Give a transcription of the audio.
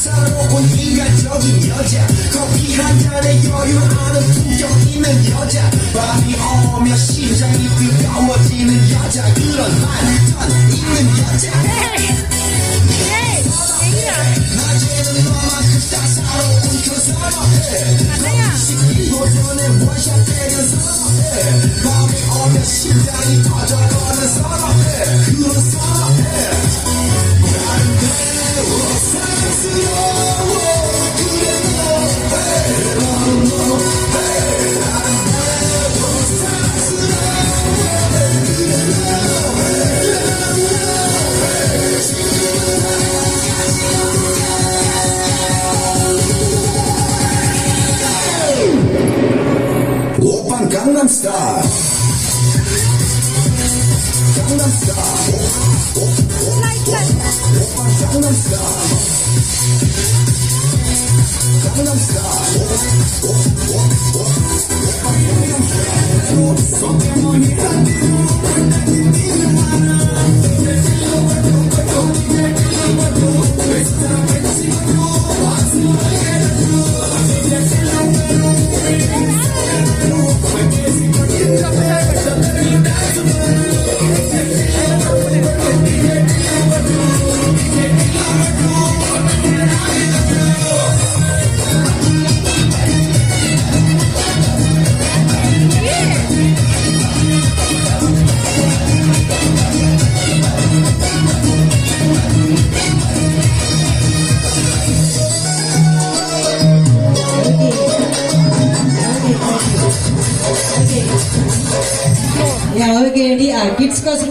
사사로운 인간적인 여자 커피 한 잔에 여유 아는 품격 있는 여자 밤이 오면 심장이 뜨거워지는 여자 그런 반전 있는 여자 낮에는 너만큼 사사로운 그 선어해 식기도 전에 원샷 때려 선어해 밤이 오면 심장이 터져버는 선어해 그런 선어해 오빤 강남스타일 강남스타일 오빤 강남스타일 Ya, oke, ini kids kelas